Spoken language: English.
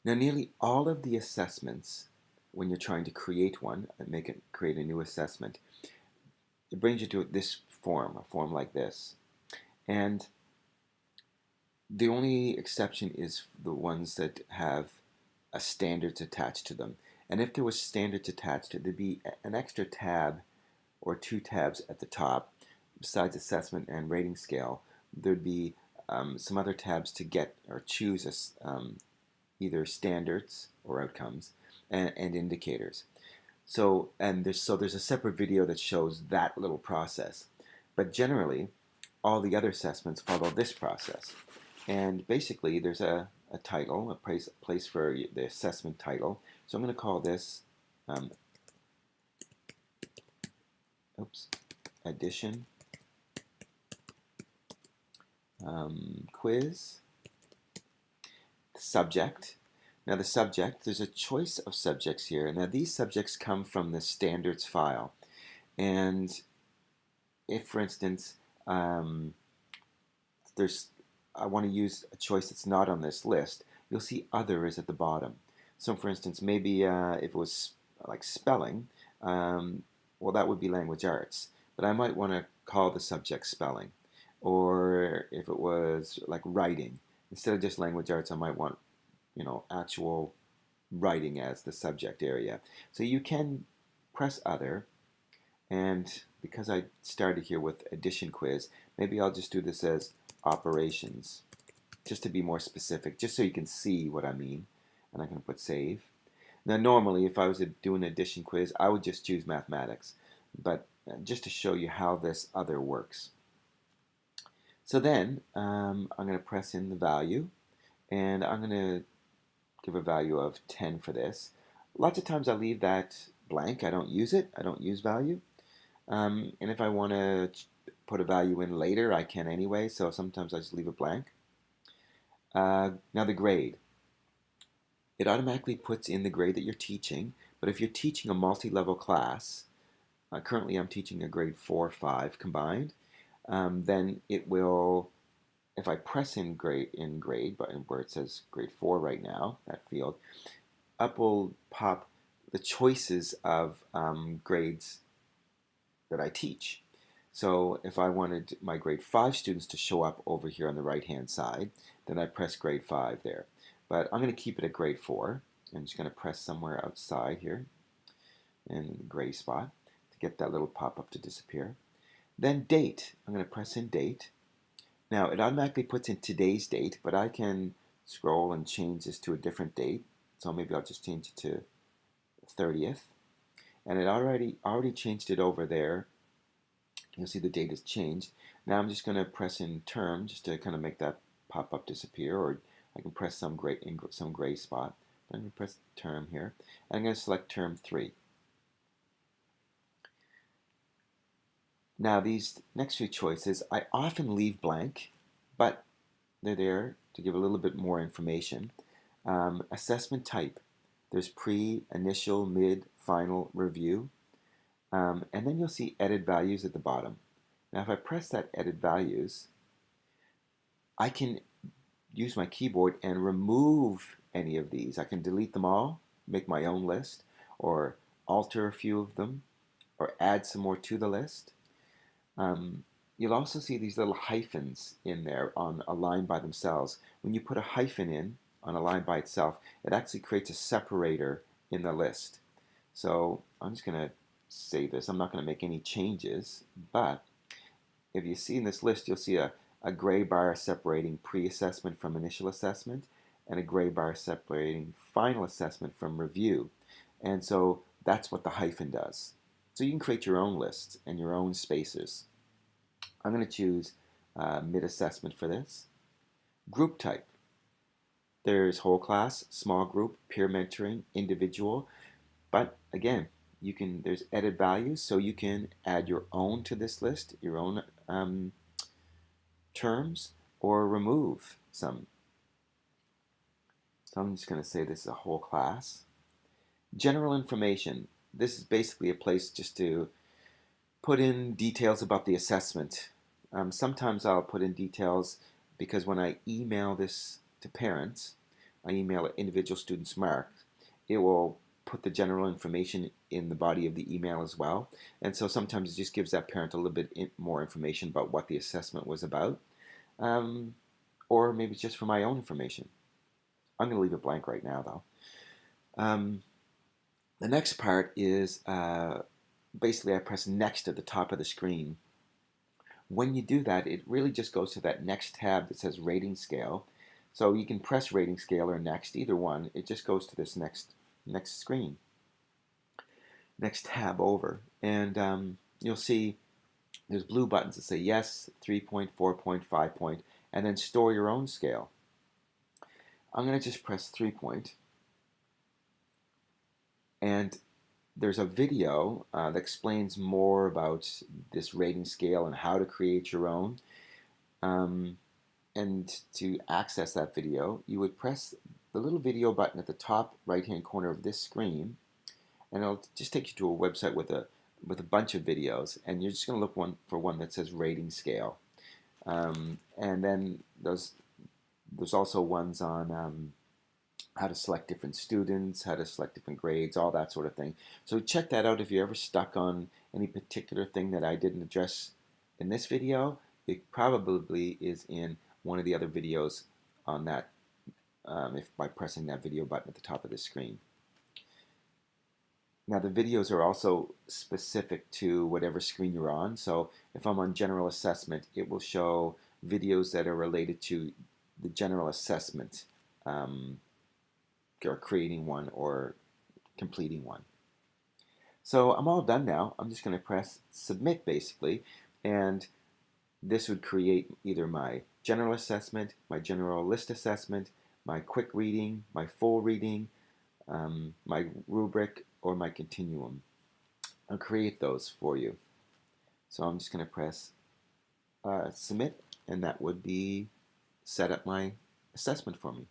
Now, nearly all of the assessments, when you're trying to create one and create a new assessment, it brings you to this form, a form like this. And the only exception is the ones that have a standards attached to them. And if there was standards attached, there'd be an extra tab or two tabs at the top. Besides assessment and rating scale, there'd be some other tabs to get or choose either standards or outcomes and indicators. There's a separate video that shows that little process. But generally, all the other assessments follow this process. And basically, there's a title, a place for the assessment title. So I'm going to call this addition quiz. Subject. Now the subject, there's a choice of subjects here. Now these subjects come from the standards file. And if, for instance, I want to use a choice that's not on this list, you'll see other is at the bottom. So for instance, maybe if it was like spelling, well, that would be language arts. But I might want to call the subject spelling. Or if it was like writing, instead of just language arts, I might want, actual writing as the subject area. So you can press other, and because I started here with addition quiz, maybe I'll just do this as operations, just to be more specific, just so you can see what I mean. And I'm going to put save. Now normally, if I was to do an addition quiz, I would just choose mathematics, but just to show you how this other works. So then I'm going to press in the value, and I'm going to give a value of 10 for this. Lots of times I leave that blank. I don't use it. I don't use value. And if I want to put a value in later, I can anyway, so sometimes I just leave it blank. Now the grade. It automatically puts in the grade that you're teaching, but if you're teaching a multi-level class, currently I'm teaching a grade 4-5 combined, then it will, if I press in grade, but where it says grade 4 right now, that field, up will pop the choices of grades that I teach. So if I wanted my grade 5 students to show up over here on the right hand side, then I press grade 5 there. But I'm going to keep it at grade 4. I'm just going to press somewhere outside here in the gray spot to get that little pop-up to disappear. Then date. I'm going to press in date. Now it automatically puts in today's date, but I can scroll and change this to a different date. So maybe I'll just change it to 30th. And it already changed it over there. You'll see the date has changed. Now I'm just going to press in term just to kind of make that pop-up disappear, or I can press some gray spot. I'm going to press term here. And I'm going to select term 3. Now these next few choices I often leave blank, but they're there to give a little bit more information. Assessment type. There's pre, initial, mid, final, review. And then you'll see edit values at the bottom. Now if I press that edit values, I can use my keyboard and remove any of these. I can delete them all, make my own list, or alter a few of them, or add some more to the list. You'll also see these little hyphens in there on a line by themselves. When you put a hyphen in on a line by itself, it actually creates a separator in the list. So I'm just going to save this. I'm not going to make any changes, but if you see in this list, you'll see a gray bar separating pre-assessment from initial assessment, and a gray bar separating final assessment from review. And so that's what the hyphen does. So you can create your own lists and your own spaces. I'm going to choose mid-assessment for this. Group type. There's whole class, small group, peer mentoring, individual. But again, there's edit values, so you can add your own to this list, your own terms, or remove some. So I'm just going to say this is a whole class. General information. This is basically a place just to put in details about the assessment. Sometimes I'll put in details because when I email this to parents, I email an individual student's mark, it will put the general information in the body of the email as well. And so sometimes it just gives that parent a little bit more information about what the assessment was about. Um, or maybe it's just for my own information. I'm going to leave it blank right now, though. The next part is basically I press next at the top of the screen. When you do that, it really just goes to that next tab that says rating scale. So you can press rating scale or next, either one. It just goes to this next screen, next tab over. And you'll see there's blue buttons that say yes, 3-point, 4-point, 5-point, and then store your own scale. I'm going to just press 3-point. And there's a video that explains more about this rating scale and how to create your own. And to access that video, you would press the little video button at the top right-hand corner of this screen, and it'll just take you to a website with a bunch of videos, and you're just going to look for one that says rating scale. And then there's also ones on how to select different students, how to select different grades, all that sort of thing. So check that out if you're ever stuck on any particular thing that I didn't address in this video. It probably is in one of the other videos on that by pressing that video button at the top of the screen. Now the videos are also specific to whatever screen you're on. So if I'm on general assessment, it will show videos that are related to the general assessment, or creating one or completing one. So I'm all done now. I'm just going to press submit basically, and this would create either my general assessment, my general list assessment, my quick reading, my full reading, my rubric, or my continuum. I'll create those for you. So I'm just going to press submit, and that would be set up my assessment for me.